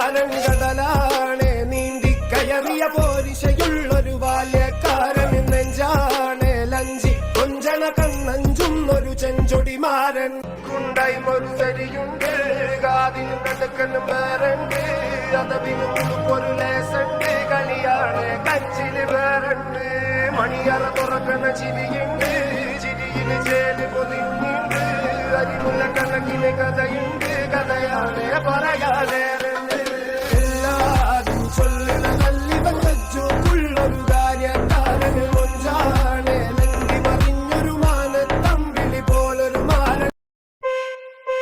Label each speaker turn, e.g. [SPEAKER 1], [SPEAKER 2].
[SPEAKER 1] അരങ്കടലാണ് നീന്തിക്കയറിയ പോരിശയുള്ളൊരു ബാല്യക്കാരൻ നെഞ്ചാണ് ലഞ്ചി കൊഞ്ചണ കണ്ണഞ്ചുന്നൊരു ചെഞ്ചൊടിമാരൻ കുണ്ടായി മറുതരിയുണ്ട് കാതിനും കടുക്കനും വേറുണ്ട് അതവിനും ഒരു ലേസുണ്ട് കളിയാണ് കച്ചില് വേറുണ്ട് മണിയറ തുറക്കണ ചിരിയുണ്ട് ചിരിയില് ചേല് പൊതിഞ്ഞുണ്ട് അരിമുള്ള കണക്കിന് കഥയുണ്ട് കഥയാണ് പറ